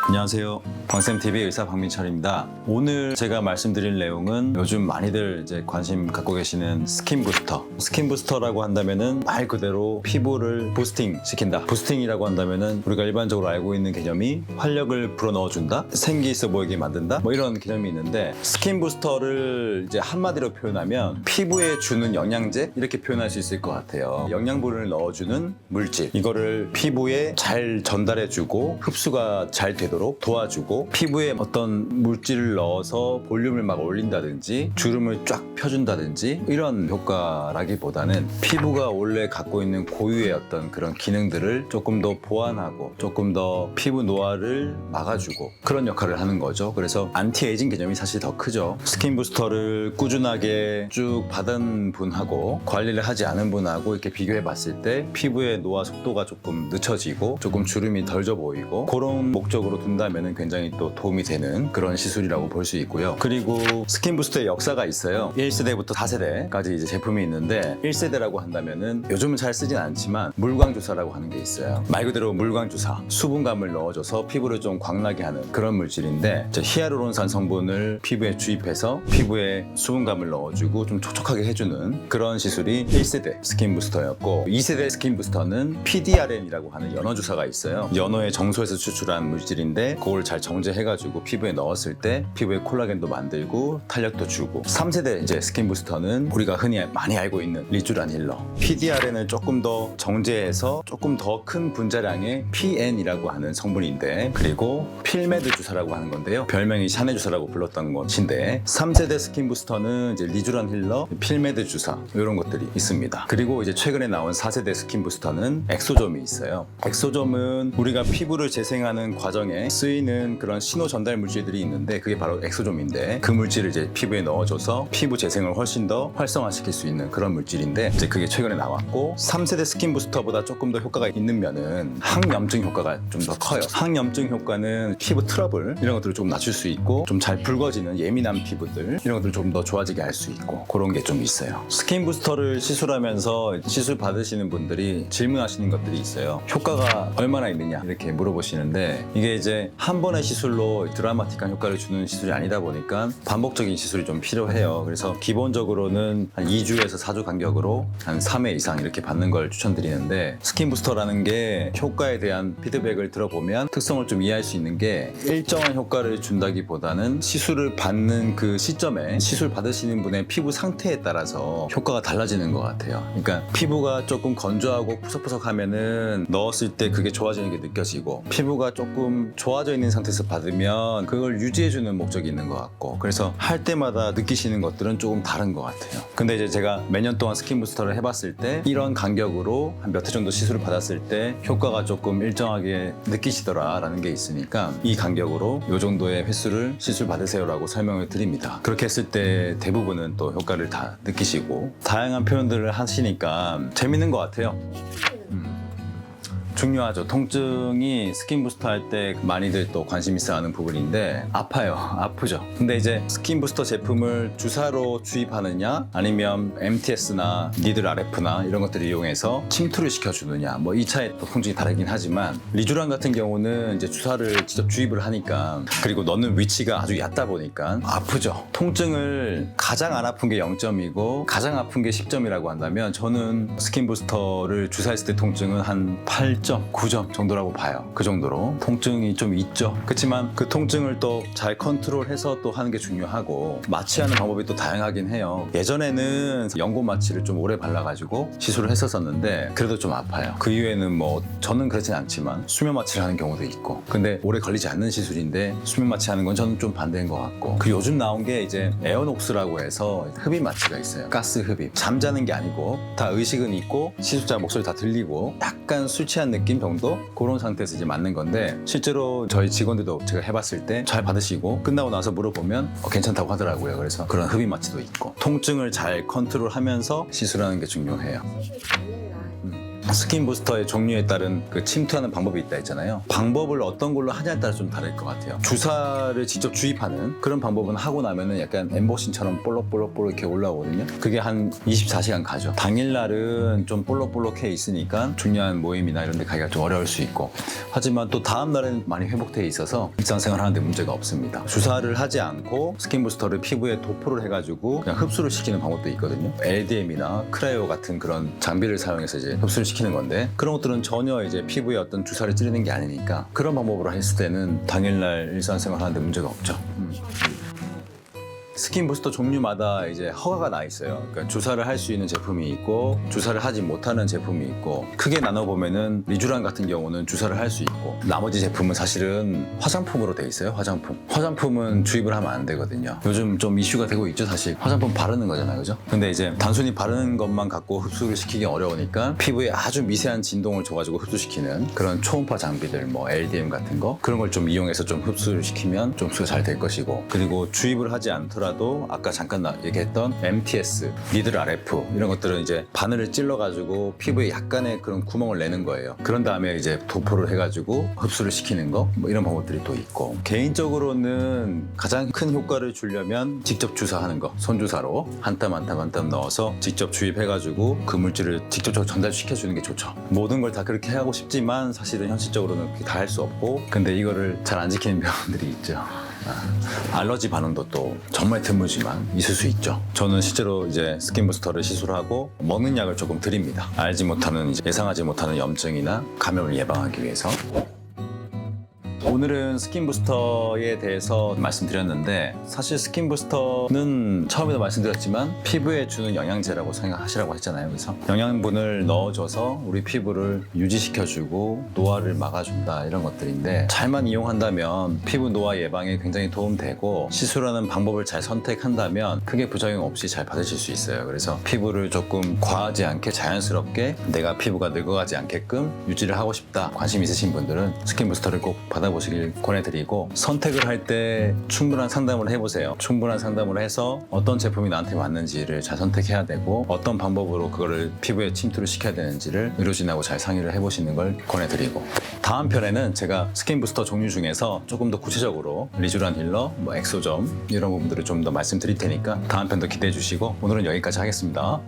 안녕하세요. 광쌤TV 의사 박민철입니다. 오늘 제가 말씀드릴 내용은 요즘 많이들 이제 관심 갖고 계시는 스킨 부스터. 스킨 부스터라고 한다면은 말 그대로 피부를 부스팅 시킨다. 부스팅이라고 한다면은 우리가 일반적으로 알고 있는 개념이 활력을 불어넣어준다, 생기 있어 보이게 만든다, 뭐 이런 개념이 있는데, 스킨 부스터를 이제 한마디로 표현하면 피부에 주는 영양제 이렇게 표현할 수 있을 것 같아요. 영양분을 넣어주는 물질, 이거를 피부에 잘 전달해주고 흡수가 잘 되도록 도와주고, 피부에 어떤 물질을 넣어서 볼륨을 막 올린다든지 주름을 쫙 펴준다든지 이런 효과라기보다는 피부가 원래 갖고 있는 고유의 어떤 그런 기능들을 조금 더 보완하고 조금 더 피부 노화를 막아주고 그런 역할을 하는 거죠. 그래서 안티에이징 개념이 사실 더 크죠. 스킨 부스터를 꾸준하게 쭉 받은 분하고 관리를 하지 않은 분하고 이렇게 비교해 봤을 때 피부의 노화 속도가 조금 늦춰지고 조금 주름이 덜 져 보이고, 그런 목적으로 둔다면 굉장히 또 도움이 되는 그런 시술이라고 볼 수 있고요. 그리고 스킨 부스터의 역사가 있어요. 1세대부터 4세대까지 이제 제품이 있는데, 1세대라고 한다면은 요즘은 잘 쓰진 않지만 물광주사라고 하는 게 있어요. 말 그대로 물광주사, 수분감을 넣어줘서 피부를 좀 광나게 하는 그런 물질인데, 히알루론산 성분을 피부에 주입해서 피부에 수분감을 넣어주고 좀 촉촉하게 해주는 그런 시술이 1세대 스킨 부스터였고, 2세대 스킨 부스터는 PDRN이라고 하는 연어주사가 있어요. 연어의 정소에서 추출한 물질인데 그걸 잘 정제해가지고 피부에 넣었을 때 피부에 콜라겐도 만들고 탄력도 주고, 3세대 이제 스킨 부스터는 우리가 흔히 많이 알고 있는 리쥬란 힐러, PDRN을 조금 더 정제해서 조금 더 큰 분자량의 PN이라고 하는 성분인데, 그리고 필메드 주사라고 하는 건데요, 별명이 샤넬 주사라고 불렀던 것인데, 3세대 스킨 부스터는 이제 리쥬란 힐러, 필메드 주사 이런 것들이 있습니다. 그리고 이제 최근에 나온 4세대 스킨 부스터는 엑소점이 있어요. 엑소점은 우리가 피부를 재생하는 과정에 쓰이는 그런 신호 전달 물질들이 있는데, 그게 바로 엑소점인데, 그 물질을 이제 피부에 넣어줘서 피부 재생을 훨씬 더 활성화시킬 수 있는 그런 물질인데, 이제 그게 최근에 나왔고, 3세대 스킨 부스터보다 조금 더 효과가 있는 면은 항염증 효과가 좀 더 커요. 항염증 효과는 피부 트러블 이런 것들을 좀 낮출 수 있고, 좀 잘 붉어지는 예민한 피부들 이런 것들을 좀 더 좋아지게 할 수 있고, 그런 게 좀 있어요. 스킨 부스터를 시술하면서 시술 받으시는 분들이 질문하시는 것들이 있어요. 효과가 얼마나 있느냐 이렇게 물어보시는데, 이게 이제 한 번의 시술로 드라마틱한 효과를 주는 시술이 아니다 보니까 반복적인 시술이 좀 필요해요. 그래서 기본적으로는 한 2주에서 4주 간격으로 한 3회 이상 이렇게 받는 걸 추천드리는데, 스킨 부스터라는 게 효과에 대한 피드백을 들어보면 특성을 좀 이해할 수 있는 게, 일정한 효과를 준다기보다는 시술을 받는 그 시점에 시술 받으시는 분의 피부 상태에 따라서 효과가 달라지는 것 같아요. 그러니까 피부가 조금 건조하고 푸석푸석하면은 넣었을 때 그게 좋아지는 게 느껴지고, 피부가 조금 좋아져 있는 상태에서 받으면 그걸 유지해주는 목적이 있는 것 같고, 그래서 할 때마다 느끼시는 것들은 조금 다른 것 같아요. 근데 이제 제가 몇 년 동안 스킨 부스터를 해봤을 때 이런 간격으로 한 몇 회 정도 시술을 받았을 때 효과가 조금 일정하게 느끼시더라 라는 게 있으니까, 이 간격으로 이 정도의 횟수를 시술 받으세요 라고 설명을 드립니다. 그렇게 했을 때 대부분은 또 효과를 다 느끼시고 다양한 표현들을 하시니까 재밌는 것 같아요. 중요하죠. 통증이 스킨 부스터 할 때 많이들 또 관심 있어 하는 부분인데, 아파요. 아프죠. 근데 이제 스킨 부스터 제품을 주사로 주입하느냐 아니면 MTS나 니들 RF나 이런 것들을 이용해서 침투를 시켜주느냐, 뭐 이 차에 또 통증이 다르긴 하지만, 리쥬란 같은 경우는 이제 주사를 직접 주입을 하니까, 그리고 넣는 위치가 아주 얕다 보니까 아프죠. 통증을 가장 안 아픈 게 0점이고 가장 아픈 게 10점이라고 한다면, 저는 스킨 부스터를 주사했을 때 통증은 한 8점, 9점 정도라고 봐요. 그 정도로 통증이 좀 있죠. 그렇지만 그 통증을 또 잘 컨트롤해서 또 하는 게 중요하고, 마취하는 방법이 또 다양하긴 해요. 예전에는 연고 마취를 좀 오래 발라가지고 시술을 했었는데 그래도 좀 아파요. 그 이후에는 뭐 저는 그렇진 않지만 수면 마취를 하는 경우도 있고, 근데 오래 걸리지 않는 시술인데 수면 마취하는 건 저는 좀 반대인 것 같고, 그 요즘 나온 게 이제 에어녹스라고 해서 흡입 마취가 있어요. 가스 흡입. 잠자는 게 아니고 다 의식은 있고 시술자 목소리 다 들리고 약간 술 취한 느낌 정도? 그런 상태에서 이제 맞는 건데, 실제로 저희 직원들도 제가 해봤을 때 잘 받으시고 끝나고 나서 물어보면 괜찮다고 하더라고요. 그래서 그런 흡입 마취도 있고, 통증을 잘 컨트롤하면서 시술하는 게 중요해요. 스킨 부스터의 종류에 따른 그 침투하는 방법이 있다 했잖아요. 방법을 어떤 걸로 하냐에 따라 좀 다를 것 같아요. 주사를 직접 주입하는 그런 방법은 하고 나면은 약간 엠보싱처럼 볼록볼록 이렇게 올라오거든요. 그게 한 24시간 가죠. 당일날은 좀 볼록볼록해 있으니까 중요한 모임이나 이런 데 가기가 좀 어려울 수 있고, 하지만 또 다음날은 많이 회복돼 있어서 일상생활 하는데 문제가 없습니다. 주사를 하지 않고 스킨 부스터를 피부에 도포를 해가지고 그냥 흡수를 시키는 방법도 있거든요. LDM이나 크라이오 같은 그런 장비를 사용해서 이제 흡수를 시키는 건데, 그런 것들은 전혀 이제 피부에 어떤 주사를 찌르는 게 아니니까 그런 방법으로 했을 때는 당일날 일상생활 하는데 문제가 없죠. 스킨 부스터 종류마다 이제 허가가 나 있어요. 그러니까 주사를 할 수 있는 제품이 있고 주사를 하지 못하는 제품이 있고, 크게 나눠보면은 리쥬란 같은 경우는 주사를 할 수 있고, 나머지 제품은 사실은 화장품으로 돼 있어요. 화장품은 주입을 하면 안 되거든요. 요즘 좀 이슈가 되고 있죠. 사실 화장품 바르는 거잖아요, 그죠? 근데 이제 단순히 바르는 것만 갖고 흡수를 시키기 어려우니까 피부에 아주 미세한 진동을 줘가지고 흡수시키는 그런 초음파 장비들, 뭐 LDM 같은 거, 그런 걸 좀 이용해서 좀 흡수를 시키면 좀 흡수가 잘 될 것이고, 그리고 주입을 하지 않더라도 아까 잠깐 얘기했던 MTS, 니들 RF 이런 것들은 이제 바늘을 찔러가지고 피부에 약간의 그런 구멍을 내는 거예요. 그런 다음에 이제 도포를 해가지고 흡수를 시키는 거, 뭐 이런 방법들이 또 있고, 개인적으로는 가장 큰 효과를 주려면 직접 주사하는 거, 손주사로 한 땀 한 땀 한 땀 넣어서 직접 주입해가지고 그 물질을 직접적으로 전달시켜주는 게 좋죠. 모든 걸 다 그렇게 하고 싶지만 사실은 현실적으로는 그렇게 다 할 수 없고, 근데 이거를 잘 안 지키는 병원들이 있죠. 알러지 반응도 또 정말 드물지만 있을 수 있죠. 저는 실제로 이제 스킨 부스터를 시술하고 먹는 약을 조금 드립니다. 알지 못하는, 이제 예상하지 못하는 염증이나 감염을 예방하기 위해서. 오늘은 스킨 부스터에 대해서 말씀드렸는데, 사실 스킨 부스터는 처음에도 말씀드렸지만 피부에 주는 영양제라고 생각하시라고 했잖아요. 그래서 영양분을 넣어줘서 우리 피부를 유지시켜주고 노화를 막아준다, 이런 것들인데, 잘만 이용한다면 피부 노화 예방에 굉장히 도움되고, 시술하는 방법을 잘 선택한다면 크게 부작용 없이 잘 받으실 수 있어요. 그래서 피부를 조금 과하지 않게 자연스럽게 내가 피부가 늙어가지 않게끔 유지를 하고 싶다, 관심 있으신 분들은 스킨 부스터를 꼭 받아보시길 권해드리고, 선택을 할 때 충분한 상담을 해보세요. 충분한 상담을 해서 어떤 제품이 나한테 맞는지를 잘 선택해야 되고, 어떤 방법으로 그거를 피부에 침투를 시켜야 되는지를 의료진하고 잘 상의를 해보시는 걸 권해드리고, 다음 편에는 제가 스킨 부스터 종류 중에서 조금 더 구체적으로 리쥬란 힐러, 뭐 엑소점 이런 부분들을 좀 더 말씀드릴 테니까 다음 편도 기대해 주시고, 오늘은 여기까지 하겠습니다.